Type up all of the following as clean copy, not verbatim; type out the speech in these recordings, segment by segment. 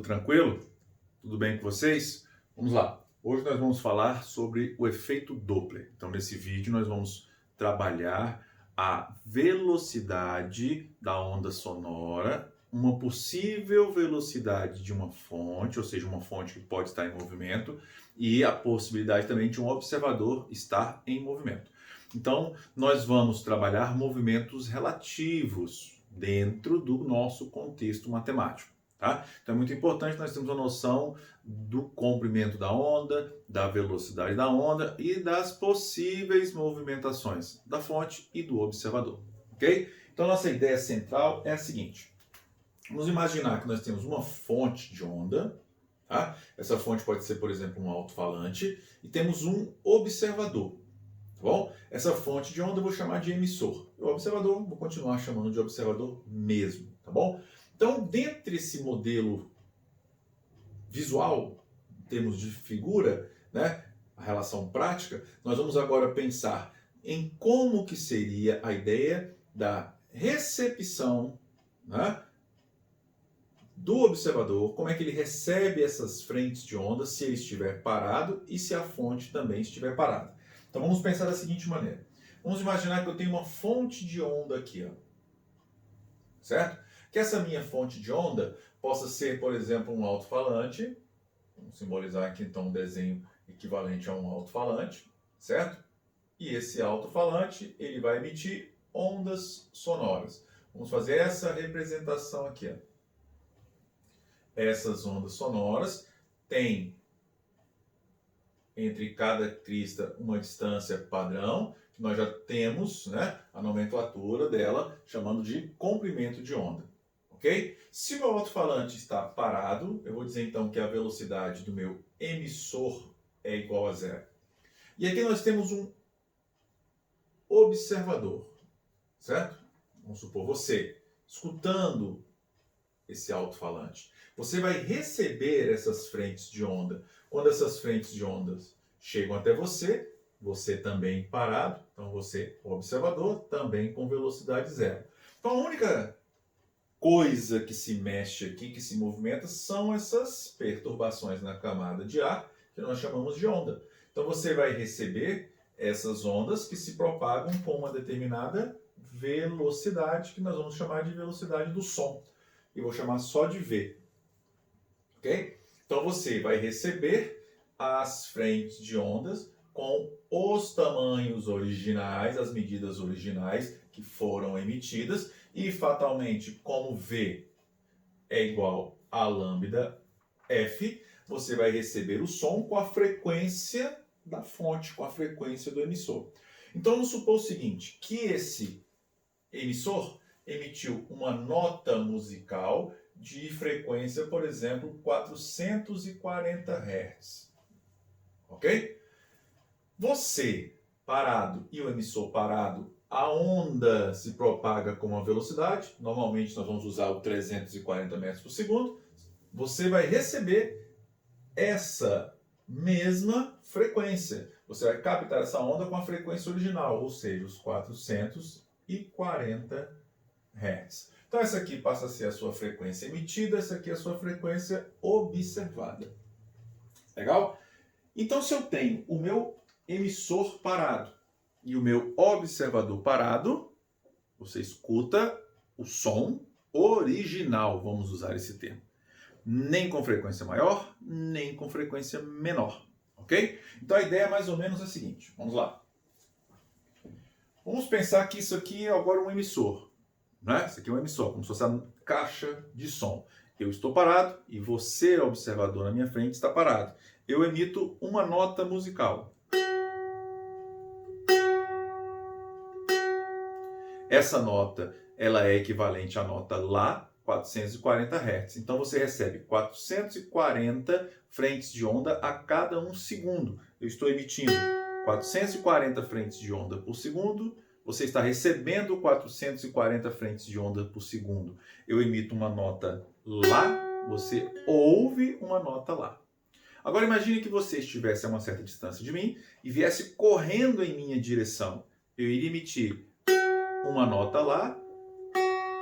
tranquilo? Tudo bem com vocês? Vamos lá. Hoje nós vamos falar sobre o efeito Doppler. Então, nesse vídeo nós vamos trabalhar a velocidade da onda sonora, uma possível velocidade de uma fonte, ou seja, uma fonte que pode estar em movimento, e a possibilidade também de um observador estar em movimento. Então, nós vamos trabalhar movimentos relativos dentro do nosso contexto matemático. Tá? Então é muito importante nós termos uma noção do comprimento da onda, da velocidade da onda e das possíveis movimentações da fonte e do observador. Ok? Então nossa ideia central é a seguinte. Vamos imaginar que nós temos uma fonte de onda. Tá? Essa fonte pode ser, por exemplo, um alto-falante. E temos um observador. Tá bom? Essa fonte de onda eu vou chamar de emissor. O observador, vou continuar chamando de observador mesmo. Tá bom? Então, dentre esse modelo visual, em termos de figura, né, a relação prática, nós vamos agora pensar em como que seria a ideia da recepção, né, do observador, como é que ele recebe essas frentes de onda se ele estiver parado e se a fonte também estiver parada. Então, vamos pensar da seguinte maneira. Vamos imaginar que eu tenho uma fonte de onda aqui, ó, certo? Que essa minha fonte de onda possa ser, por exemplo, um alto-falante. Vamos simbolizar aqui então um desenho equivalente a um alto-falante, certo? E esse alto-falante ele vai emitir ondas sonoras. Vamos fazer essa representação aqui. Ó. Essas ondas sonoras têm entre cada crista uma distância padrão, que nós já temos, né, a nomenclatura dela, chamando de comprimento de onda. Okay? Se o meu alto-falante está parado, eu vou dizer então que a velocidade do meu emissor é igual a zero. E aqui nós temos um observador, certo? Vamos supor você, escutando esse alto-falante. Você vai receber essas frentes de onda. Quando essas frentes de ondas chegam até você, você também parado, então você, observador, também com velocidade zero. Então a única coisa que se mexe aqui, que se movimenta, são essas perturbações na camada de ar, que nós chamamos de onda. Então você vai receber essas ondas que se propagam com uma determinada velocidade, que nós vamos chamar de velocidade do som. E vou chamar só de V. Ok? Então você vai receber as frentes de ondas com os tamanhos originais, as medidas originais que foram emitidas, e fatalmente, como V é igual a lambda F, você vai receber o som com a frequência da fonte, com a frequência do emissor. Então vamos supor o seguinte, que esse emissor emitiu uma nota musical de frequência, por exemplo, 440 Hz. Ok? Você parado e o emissor parado, a onda se propaga com uma velocidade, normalmente nós vamos usar o 340 metros por segundo, você vai receber essa mesma frequência. Você vai captar essa onda com a frequência original, ou seja, os 440 Hz. Então essa aqui passa a ser a sua frequência emitida, essa aqui é a sua frequência observada. Legal? Então se eu tenho o meu emissor parado e o meu observador parado, você escuta o som original, vamos usar esse termo. Nem com frequência maior, nem com frequência menor. Ok? Então a ideia é mais ou menos a seguinte. Vamos lá. Vamos pensar que isso aqui é agora um emissor. Né? Isso aqui é um emissor, como se fosse a caixa de som. Eu estou parado e você, observador na minha frente, está parado. Eu emito uma nota musical. Essa nota ela é equivalente à nota Lá, 440 Hz. Então você recebe 440 frentes de onda a cada 1 segundo. Eu estou emitindo 440 frentes de onda por segundo. Você está recebendo 440 frentes de onda por segundo. Eu emito uma nota Lá, você ouve uma nota Lá. Agora imagine que você estivesse a uma certa distância de mim e viesse correndo em minha direção. Eu iria emitir uma nota Lá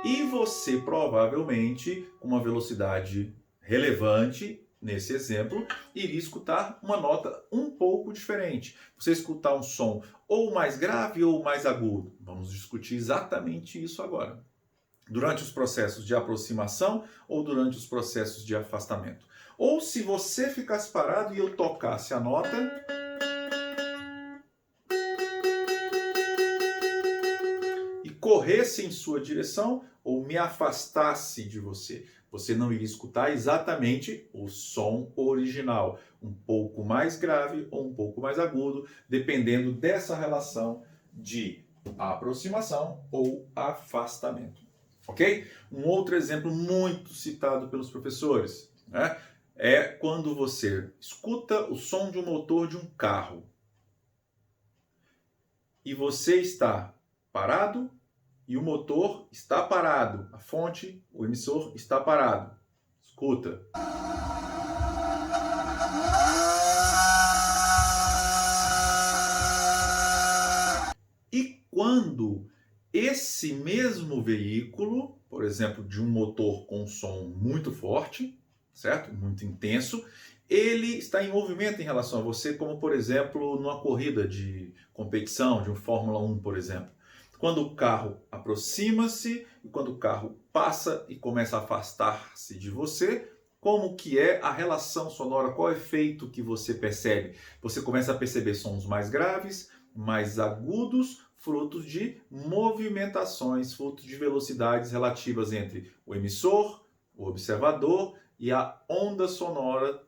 e você provavelmente, com uma velocidade relevante, nesse exemplo, iria escutar uma nota um pouco diferente. Você escutar um som ou mais grave ou mais agudo. Vamos discutir exatamente isso agora. Durante os processos de aproximação ou durante os processos de afastamento. Ou se você ficasse parado e eu tocasse a nota e corresse em sua direção ou me afastasse de você. Você não iria escutar exatamente o som original, um pouco mais grave ou um pouco mais agudo, dependendo dessa relação de aproximação ou afastamento. Ok? Um outro exemplo muito citado pelos professores, né, é quando você escuta o som de um motor de um carro e você está parado e o motor está parado, a fonte, o emissor está parado. Escuta. E quando esse mesmo veículo, por exemplo, de um motor com som muito forte, certo? Muito intenso, ele está em movimento em relação a você, como por exemplo, numa corrida de competição, de um Fórmula 1, por exemplo. Quando o carro aproxima-se e quando o carro passa e começa a afastar-se de você, como que é a relação sonora, qual é o efeito que você percebe? Você começa a perceber sons mais graves, mais agudos, frutos de movimentações, frutos de velocidades relativas entre o emissor, o observador e a onda sonora,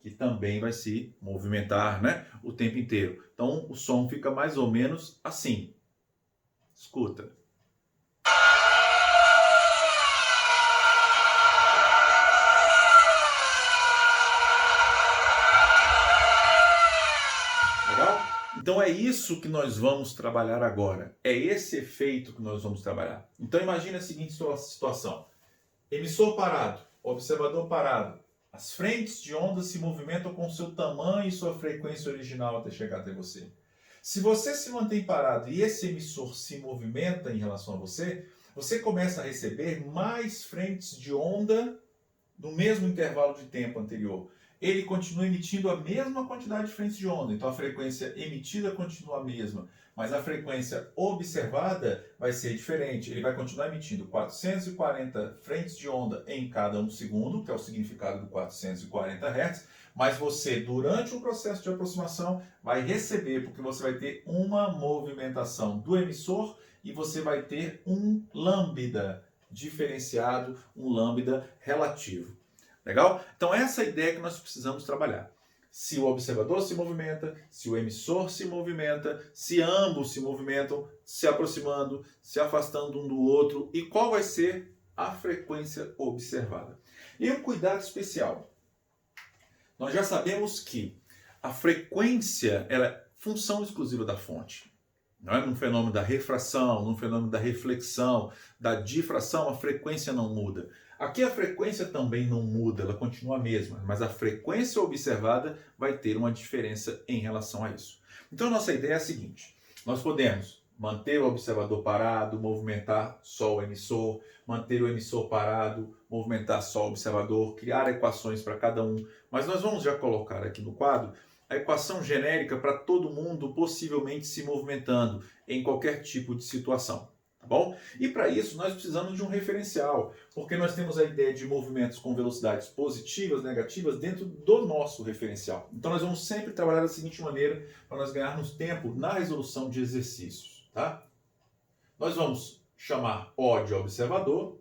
que também vai se movimentar, né, o tempo inteiro. Então o som fica mais ou menos assim. Escuta. Legal? Então é isso que nós vamos trabalhar agora. É esse efeito que nós vamos trabalhar. Então imagine a seguinte situação. Emissor parado, observador parado. As frentes de onda se movimentam com seu tamanho e sua frequência original até chegar até você. Se você se mantém parado e esse emissor se movimenta em relação a você, você começa a receber mais frentes de onda no mesmo intervalo de tempo anterior. Ele continua emitindo a mesma quantidade de frentes de onda, então a frequência emitida continua a mesma, mas a frequência observada vai ser diferente. Ele vai continuar emitindo 440 frentes de onda em cada 1 segundo, que é o significado do 440 Hz, mas você, durante o processo de aproximação, vai receber, porque você vai ter uma movimentação do emissor e você vai ter um lambda diferenciado, um lambda relativo. Legal? Então essa é a ideia que nós precisamos trabalhar. Se o observador se movimenta, se o emissor se movimenta, se ambos se movimentam, se aproximando, se afastando um do outro, e qual vai ser a frequência observada. E um cuidado especial. Nós já sabemos que a frequência ela é função exclusiva da fonte. Não é? No fenômeno da refração, no fenômeno da reflexão, da difração, a frequência não muda. Aqui a frequência também não muda, ela continua a mesma, mas a frequência observada vai ter uma diferença em relação a isso. Então a nossa ideia é a seguinte, nós podemos manter o observador parado, movimentar só o emissor, manter o emissor parado, movimentar só o observador, criar equações para cada um, mas nós vamos já colocar aqui no quadro a equação genérica para todo mundo possivelmente se movimentando em qualquer tipo de situação. Tá bom? E para isso nós precisamos de um referencial, porque nós temos a ideia de movimentos com velocidades positivas, negativas dentro do nosso referencial. Então nós vamos sempre trabalhar da seguinte maneira para nós ganharmos tempo na resolução de exercícios. Tá? Nós vamos chamar O de observador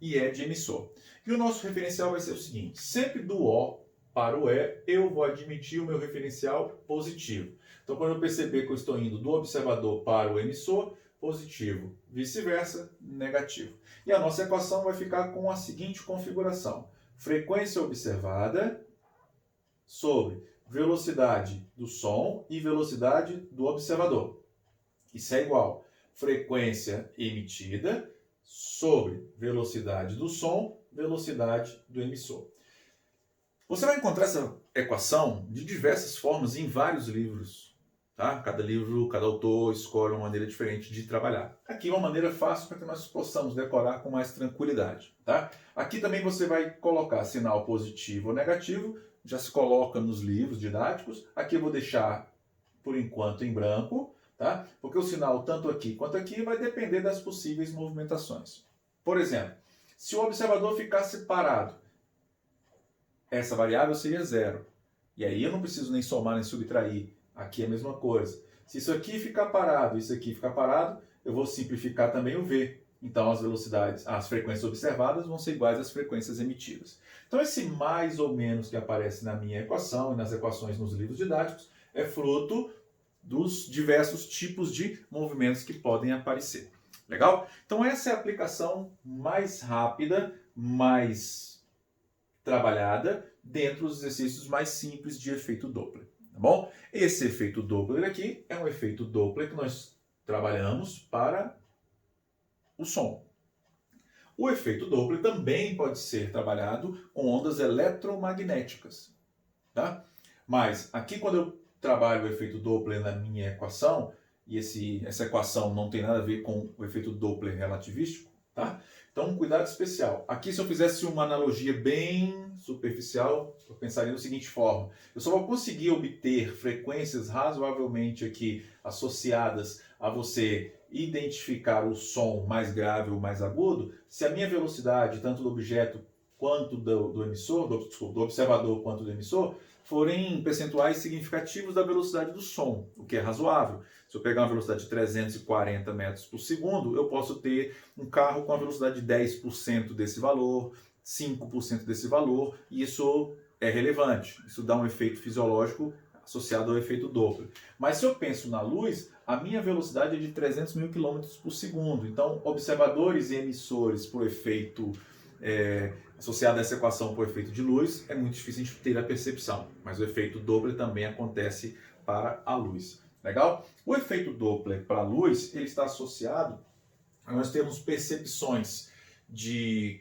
e E de emissor. E o nosso referencial vai ser o seguinte, sempre do O para o E, eu vou admitir o meu referencial positivo. Então, quando eu perceber que eu estou indo do observador para o emissor, positivo, vice-versa, negativo. E a nossa equação vai ficar com a seguinte configuração. Frequência observada sobre velocidade do som e velocidade do observador. Isso é igual frequência emitida sobre velocidade do som, velocidade do emissor. Você vai encontrar essa equação de diversas formas em vários livros. Tá? Cada livro, cada autor escolhe uma maneira diferente de trabalhar. Aqui é uma maneira fácil para que nós possamos decorar com mais tranquilidade. Tá? Aqui também você vai colocar sinal positivo ou negativo, já se coloca nos livros didáticos. Aqui eu vou deixar, por enquanto, em branco, tá? Porque o sinal, tanto aqui quanto aqui, vai depender das possíveis movimentações. Por exemplo, se o observador ficasse parado, essa variável seria zero. E aí eu não preciso nem somar nem subtrair. Aqui é a mesma coisa. Se isso aqui ficar parado e isso aqui ficar parado, eu vou simplificar também o V. Então as velocidades, as frequências observadas vão ser iguais às frequências emitidas. Então esse mais ou menos que aparece na minha equação e nas equações nos livros didáticos é fruto dos diversos tipos de movimentos que podem aparecer. Legal? Então essa é a aplicação mais rápida, mais trabalhada dentro dos exercícios mais simples de efeito Doppler. Tá bom? Esse efeito Doppler aqui é um efeito Doppler que nós trabalhamos para o som. O efeito Doppler também pode ser trabalhado com ondas eletromagnéticas. Tá? Mas aqui quando eu trabalho o efeito Doppler na minha equação, e essa equação não tem nada a ver com o efeito Doppler relativístico, tá? Então, um cuidado especial. Aqui, se eu fizesse uma analogia bem superficial, eu pensaria da seguinte forma. Eu só vou conseguir obter frequências razoavelmente aqui associadas a você identificar o som mais grave ou mais agudo, se a minha velocidade, tanto do objeto quanto do emissor, do observador quanto do emissor, forem percentuais significativos da velocidade do som, o que é razoável. Se eu pegar uma velocidade de 340 metros por segundo, eu posso ter um carro com a velocidade de 10% desse valor, 5% desse valor, e isso é relevante. Isso dá um efeito fisiológico associado ao efeito Doppler. Mas se eu penso na luz, a minha velocidade é de 300 mil km por segundo. Então, observadores e emissores por efeito associado a essa equação por efeito de luz, é muito difícil a gente ter a percepção, mas o efeito Doppler também acontece para a luz. Legal? O efeito Doppler para a luz, ele está associado a nós termos percepções de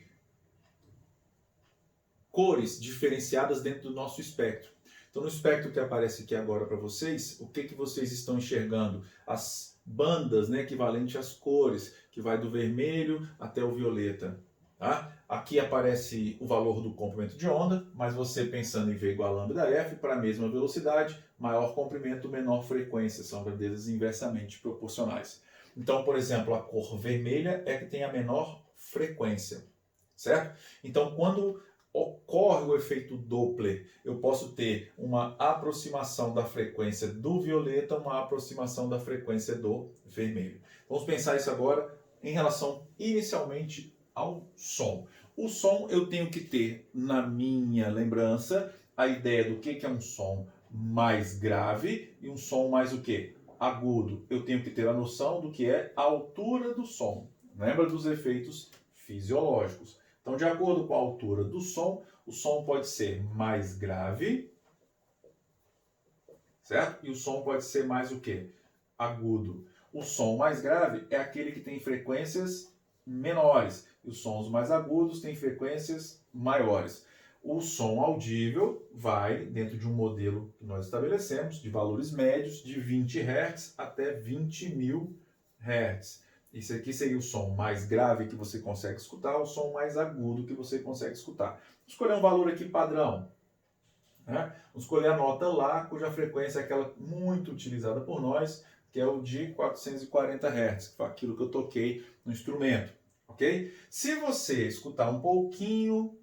cores diferenciadas dentro do nosso espectro. Então, no espectro que aparece aqui agora para vocês, o que vocês estão enxergando? As bandas, né, equivalente às cores, que vai do vermelho até o violeta. Tá? Aqui aparece o valor do comprimento de onda, mas você pensando em V igual a lambda F, para a mesma velocidade, maior comprimento, menor frequência, são grandezas inversamente proporcionais. Então, por exemplo, a cor vermelha é que tem a menor frequência, certo? Então, quando ocorre o efeito Doppler, eu posso ter uma aproximação da frequência do violeta, uma aproximação da frequência do vermelho. Vamos pensar isso agora em relação inicialmente ao som. O som eu tenho que ter na minha lembrança a ideia do que é um som mais grave e um som mais o quê? Agudo. Eu tenho que ter a noção do que é a altura do som. Lembra dos efeitos fisiológicos. Então, de acordo com a altura do som, o som pode ser mais grave, certo? E o som pode ser mais o quê? Agudo. O som mais grave é aquele que tem frequências menores. E os sons mais agudos têm frequências maiores. O som audível vai dentro de um modelo que nós estabelecemos, de valores médios, de 20 Hz até 20.000 Hz. Esse aqui seria o som mais grave que você consegue escutar, o som mais agudo que você consegue escutar. Vou escolher um valor aqui padrão. Né? Vamos escolher a nota Lá, cuja frequência é aquela muito utilizada por nós, que é o de 440 Hz, que foi aquilo que eu toquei no instrumento. Okay? Se você escutar um pouquinho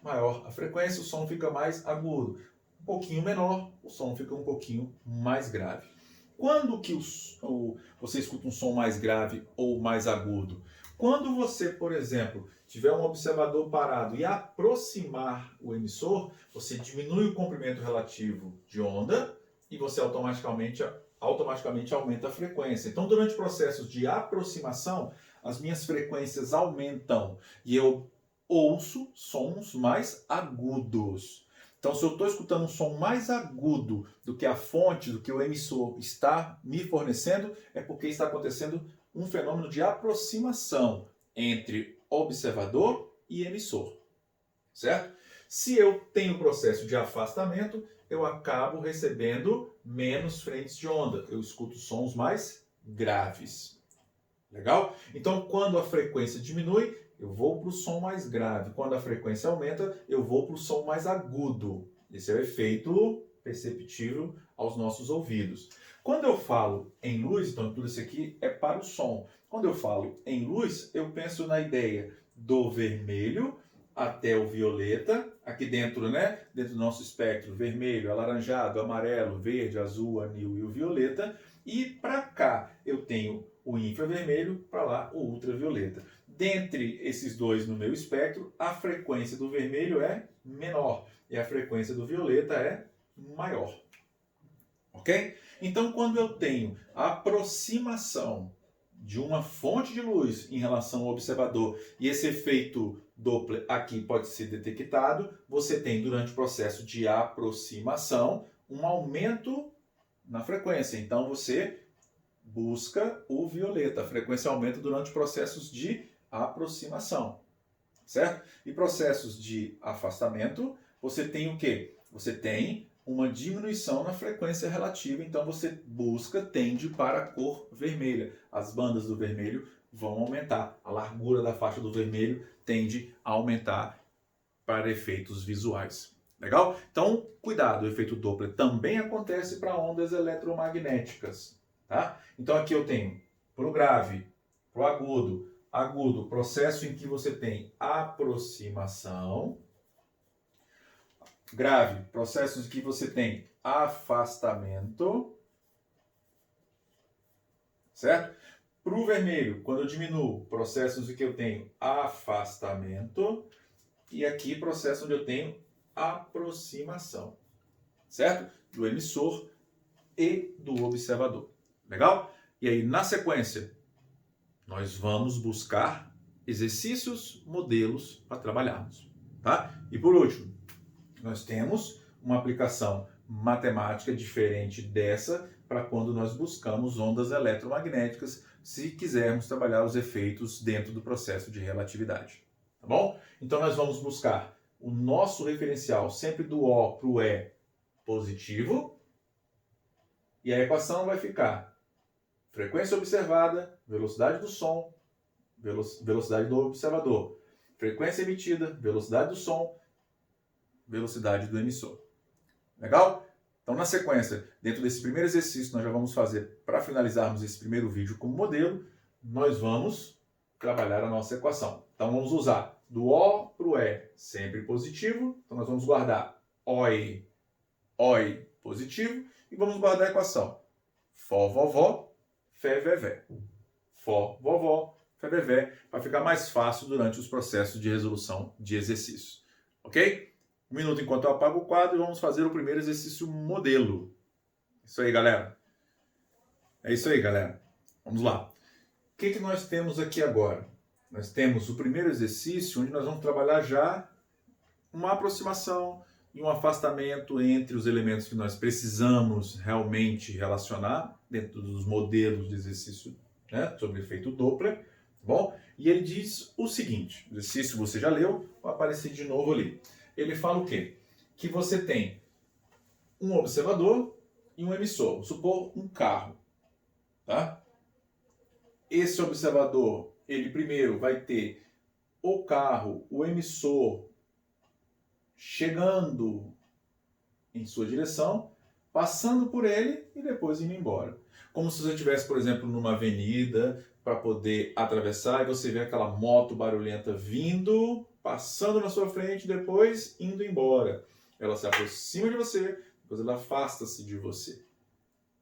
maior a frequência, o som fica mais agudo. Um pouquinho menor, o som fica um pouquinho mais grave. Quando que você escuta um som mais grave ou mais agudo? Quando você, por exemplo, tiver um observador parado e aproximar o emissor, você diminui o comprimento relativo de onda e você automaticamente aumenta a frequência. Então, durante processos de aproximação, as minhas frequências aumentam e eu ouço sons mais agudos. Então, se eu estou escutando um som mais agudo do que a fonte, do que o emissor está me fornecendo, é porque está acontecendo um fenômeno de aproximação entre observador e emissor, certo? Se eu tenho processo de afastamento, eu acabo recebendo menos frentes de onda. Eu escuto sons mais graves. Legal? Então, quando a frequência diminui, eu vou para o som mais grave. Quando a frequência aumenta, eu vou para o som mais agudo. Esse é o efeito perceptível aos nossos ouvidos. Quando eu falo em luz, então tudo isso aqui é para o som. Quando eu falo em luz, eu penso na ideia do vermelho até o violeta, aqui dentro, né? Dentro do nosso espectro, vermelho, alaranjado, amarelo, verde, azul, anil e o violeta. E para cá eu tenho o infravermelho, para lá o ultravioleta. Dentre esses dois no meu espectro, a frequência do vermelho é menor e a frequência do violeta é maior. Ok? Então, quando eu tenho a aproximação de uma fonte de luz em relação ao observador e esse efeito Doppler aqui pode ser detectado, você tem durante o processo de aproximação um aumento na frequência. Então, você busca o violeta. A frequência aumenta durante processos de aproximação, certo? E processos de afastamento, você tem o quê? Você tem uma diminuição na frequência relativa, então você busca, tende para a cor vermelha. As bandas do vermelho vão aumentar, a largura da faixa do vermelho tende a aumentar para efeitos visuais. Legal? Então, cuidado, o efeito Doppler também acontece para ondas eletromagnéticas. Tá? Então aqui eu tenho para o grave, para o agudo, agudo, processo em que você tem aproximação, grave, processos em que você tem afastamento, certo? Para o vermelho, quando eu diminuo, processos em que eu tenho afastamento, e aqui processo onde eu tenho aproximação, certo? Do emissor e do observador. Legal? E aí, na sequência, nós vamos buscar exercícios, modelos para trabalharmos, tá? E por último, nós temos uma aplicação matemática diferente dessa para quando nós buscamos ondas eletromagnéticas, se quisermos trabalhar os efeitos dentro do processo de relatividade, tá bom? Então nós vamos buscar o nosso referencial sempre do O para o E positivo, e a equação vai ficar frequência observada, velocidade do som, velocidade do observador, frequência emitida, velocidade do som, velocidade do emissor. Legal? Então, na sequência, dentro desse primeiro exercício, nós já vamos fazer, para finalizarmos esse primeiro vídeo como modelo, nós vamos trabalhar a nossa equação. Então, vamos usar do O para o E, sempre positivo. Então, nós vamos guardar OI positivo, e vamos guardar a equação Fó, vovó, Fé, vevé. Fó, vovó, Fé, vevé, para ficar mais fácil durante os processos de resolução de exercícios. Ok? Um minuto enquanto eu apago o quadro e vamos fazer o primeiro exercício modelo. Isso aí, galera. É isso aí, galera. Vamos lá. O que nós temos aqui agora? Nós temos o primeiro exercício, onde nós vamos trabalhar já uma aproximação e um afastamento entre os elementos que nós precisamos realmente relacionar dentro dos modelos de exercício, né, sobre efeito Doppler. Tá bom? E ele diz o seguinte, o exercício você já leu, vai aparecer de novo ali. Ele fala o quê? Que você tem um observador e um emissor. Vamos supor um carro. Tá? Esse observador, ele primeiro vai ter o carro, o emissor, chegando em sua direção, passando por ele e depois indo embora. Como se você estivesse, por exemplo, numa avenida para poder atravessar e você vê aquela moto barulhenta vindo, passando na sua frente, depois indo embora. Ela se aproxima de você, depois ela afasta-se de você.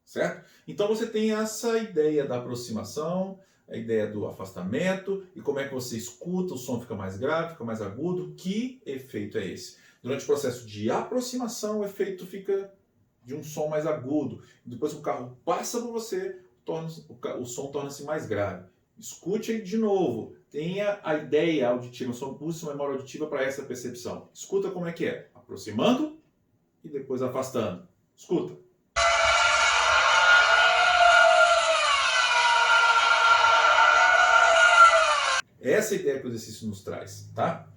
Certo? Então você tem essa ideia da aproximação, a ideia do afastamento e como é que você escuta, o som fica mais grave, fica mais agudo. Que efeito é esse? Durante o processo de aproximação, o efeito fica de um som mais agudo. Depois que o carro passa por você, o som torna-se mais grave. Escute aí de novo. Tenha a ideia auditiva, use sua memória auditiva para essa percepção. Escuta como é que é. Aproximando e depois afastando. Escuta. Essa é a ideia que o exercício nos traz, tá?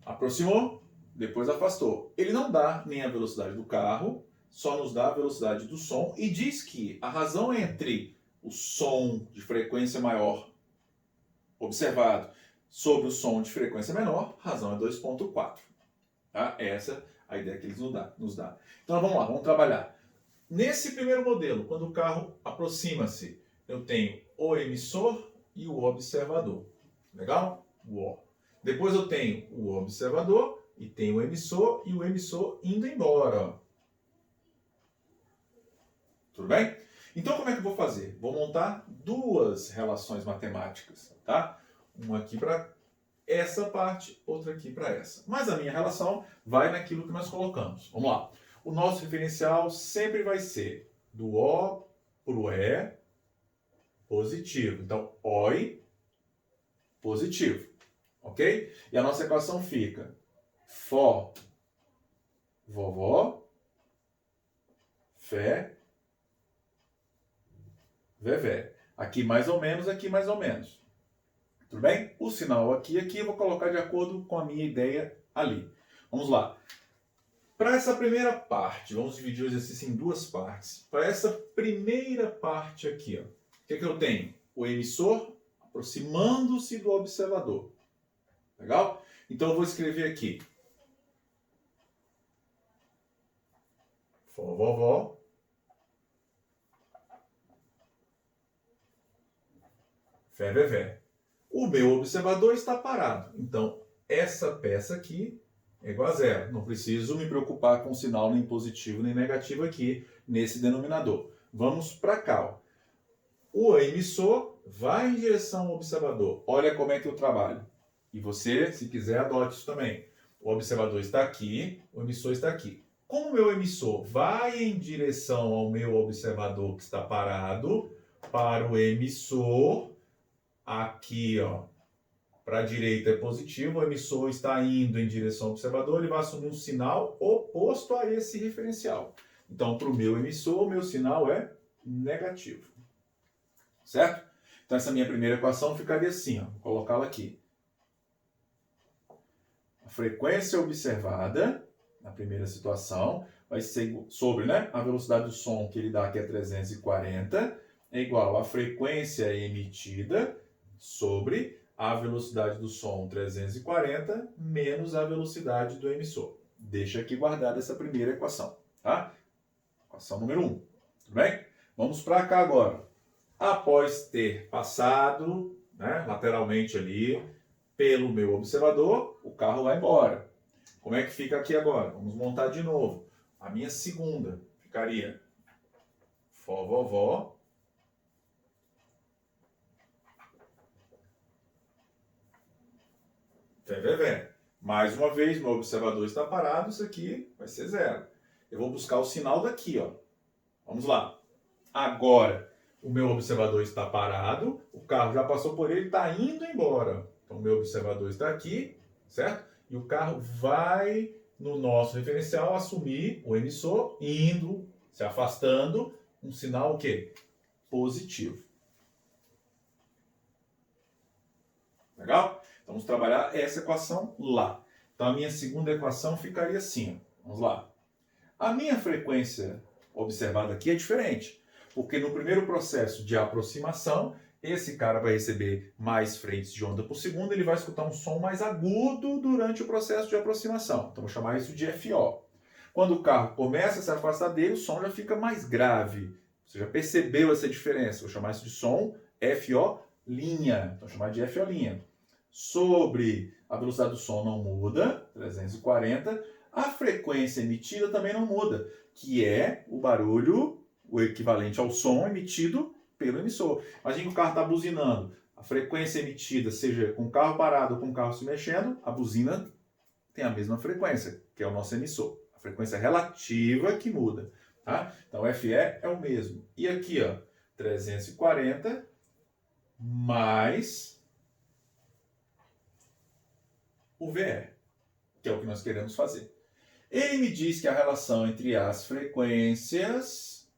Aproximou, depois afastou. Ele não dá nem a velocidade do carro, só nos dá a velocidade do som e diz que a razão entre o som de frequência maior observado sobre o som de frequência menor, a razão é 2,4. Tá? Essa é a ideia que eles nos dá. Então vamos lá, vamos trabalhar. Nesse primeiro modelo, quando o carro aproxima-se, eu tenho o emissor e o observador. Legal? Depois eu tenho o observador e tenho o emissor e o emissor indo embora. Tudo bem? Então como é que eu vou fazer? Vou montar duas relações matemáticas, tá? Uma aqui para essa parte, outra aqui para essa. Mas a minha relação vai naquilo que nós colocamos. Vamos lá. O nosso referencial sempre vai ser do O para o E positivo. Então, OI positivo. Ok? E a nossa equação fica Fó, vovó, Fé, Vevé. Aqui mais ou menos, aqui mais ou menos. Tudo bem? O sinal aqui eu vou colocar de acordo com a minha ideia ali. Vamos lá. Para essa primeira parte, vamos dividir o exercício em duas partes. Para essa primeira parte aqui, ó, o que eu tenho? O emissor aproximando-se do observador. Legal? Então eu vou escrever aqui. Fó, vovó. Fé, vevé. O meu observador está parado. Então, essa peça aqui é igual a zero. Não preciso me preocupar com o sinal nem positivo nem negativo aqui nesse denominador. Vamos para cá. Ó. O emissor vai em direção ao observador. Olha como é que eu trabalho. E você, se quiser, adote isso também. O observador está aqui, o emissor está aqui. Como o meu emissor vai em direção ao meu observador que está parado, para o emissor, aqui, ó, para a direita é positivo, o emissor está indo em direção ao observador, ele vai assumir um sinal oposto a esse referencial. Então, para o meu emissor, o meu sinal é negativo. Certo? Então, essa minha primeira equação ficaria assim, ó, vou colocá-la aqui. A frequência observada, na primeira situação, vai ser sobre, né, a velocidade do som que ele dá, que é 340, é igual à frequência emitida sobre a velocidade do som 340 menos a velocidade do emissor. Deixa aqui guardada essa primeira equação, tá? Equação número 1. Tudo bem? Vamos para cá agora. Após ter passado, né, lateralmente ali pelo meu observador, o carro vai embora. Como é que fica aqui agora? Vamos montar de novo. A minha segunda ficaria Fó, vovó. Fé, vevé. Mais uma vez, meu observador está parado, isso aqui vai ser zero. Eu vou buscar o sinal daqui, ó. Vamos lá. Agora, o meu observador está parado, o carro já passou por ele, está indo embora. Então, o meu observador está aqui, certo? E o carro vai, no nosso referencial, assumir o emissor, indo, se afastando, um sinal o quê? Positivo. Legal? Então, vamos trabalhar essa equação lá. Então, a minha segunda equação ficaria assim. Ó. Vamos lá. A minha frequência observada aqui é diferente. Porque no primeiro processo de aproximação, esse cara vai receber mais frentes de onda por segundo, ele vai escutar um som mais agudo durante o processo de aproximação. Então, vou chamar isso de FO. Quando o carro começa a se afastar dele, o som já fica mais grave. Você já percebeu essa diferença. Vou chamar isso de som FO'. Então, vou chamar de FO'. Sobre a velocidade do som não muda, 340. A frequência emitida também não muda, que é o barulho, o equivalente ao som emitido pelo emissor. Imagina que o carro está buzinando. A frequência emitida, seja com o carro parado ou com o carro se mexendo, a buzina tem a mesma frequência, que é o nosso emissor. A frequência relativa que muda. Tá? Então, o FE é o mesmo. E aqui, ó, 340 mais o VE, que é o que nós queremos fazer. Ele me diz que a relação entre as frequências,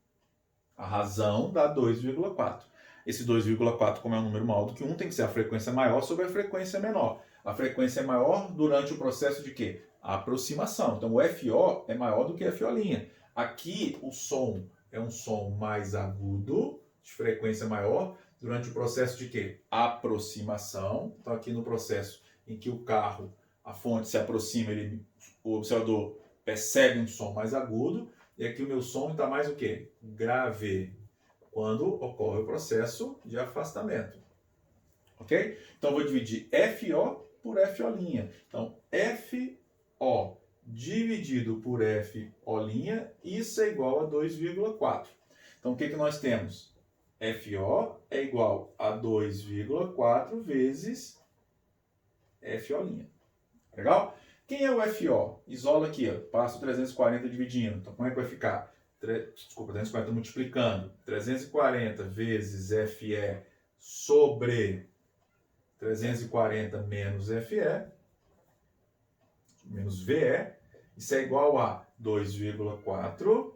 a razão dá 2,4. Esse 2,4, como é um número maior do que 1, tem que ser a frequência maior sobre a frequência menor. A frequência é maior durante o processo de quê? aproximação. Então, o FO é maior do que FO'. Aqui, o som é um som mais agudo, de frequência maior, durante o processo de quê? Aproximação. Então, aqui no processo em que o carro, a fonte se aproxima, o observador percebe um som mais agudo, e aqui o meu som está mais o quê? Grave, quando ocorre o processo de afastamento. Ok? Então, eu vou dividir FO por FO'. Então, FO dividido por FO', isso é igual a 2,4. Então, o que nós temos? FO é igual a 2,4 vezes FO'. Legal? Quem é o FO? Isola aqui, ó, passo 340 dividindo. Então, como é que vai ficar? 340 multiplicando. 340 vezes FE sobre 340 menos FE, menos VE, isso é igual a 2,4,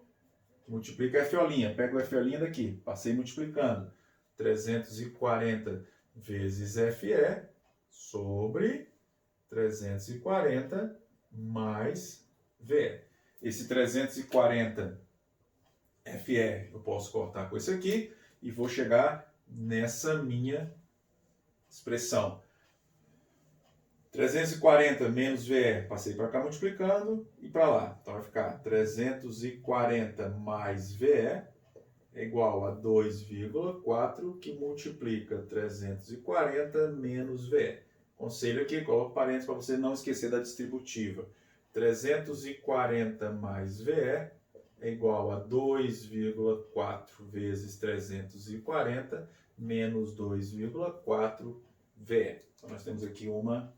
multiplica FO', pega o FO' daqui, passei multiplicando, 340 vezes FE sobre 340 mais VE. Esse 340 FE eu posso cortar com esse aqui e vou chegar nessa minha expressão. 340 menos VE, passei para cá multiplicando e para lá. Então vai ficar 340 mais VE é igual a 2,4 que multiplica 340 menos VE. Conselho aqui, coloco parênteses para você não esquecer da distributiva. 340 mais VE é igual a 2,4 vezes 340 menos 2,4 VE. Então nós temos aqui uma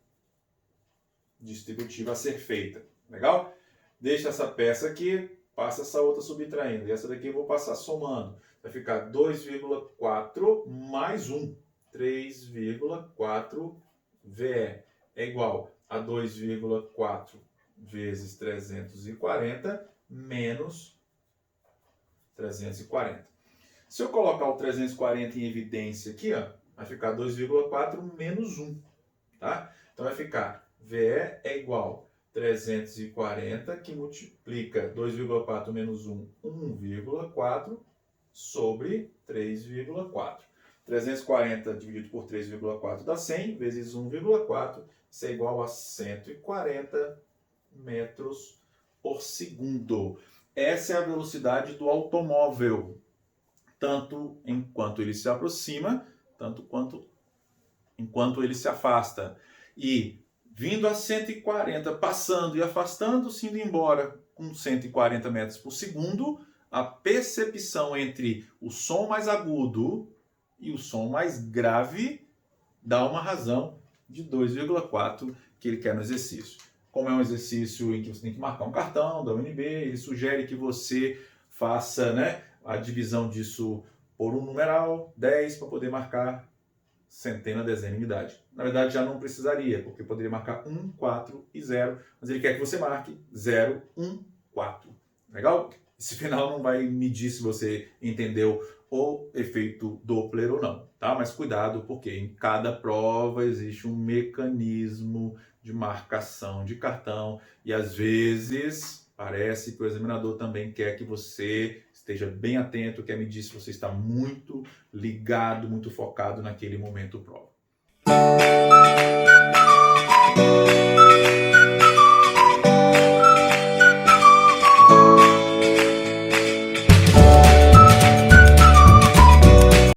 distributiva a ser feita. Legal? Deixa essa peça aqui, passa essa outra subtraindo. E essa daqui eu vou passar somando. Vai ficar 2,4 mais 1. 3,4 VE é igual a 2,4 vezes 340 menos 340. Se eu colocar o 340 em evidência aqui, ó, vai ficar 2,4 menos 1. Tá? Então vai ficar VE é igual a 340, que multiplica 2,4 menos 1, 1,4, sobre 3,4. 340 dividido por 3,4 dá 100, vezes 1,4, isso é igual a 140 metros por segundo. Essa é a velocidade do automóvel, tanto enquanto ele se aproxima, tanto quanto enquanto ele se afasta. E vindo a 140, passando e afastando-se, indo embora com 140 metros por segundo, a percepção entre o som mais agudo e o som mais grave dá uma razão de 2,4 que ele quer no exercício. Como é um exercício em que você tem que marcar um cartão da UNB, ele sugere que você faça, né, a divisão disso por um numeral, 10, para poder marcar centena, dezena e unidade. Na verdade, já não precisaria, porque poderia marcar 1, 4 e 0, mas ele quer que você marque 0, 1, 4. Legal? Esse final não vai medir se você entendeu o efeito Doppler ou não, tá? Mas cuidado, porque em cada prova existe um mecanismo de marcação de cartão e às vezes parece que o examinador também quer que você esteja bem atento, quer medir se você está muito ligado, muito focado naquele momento prova.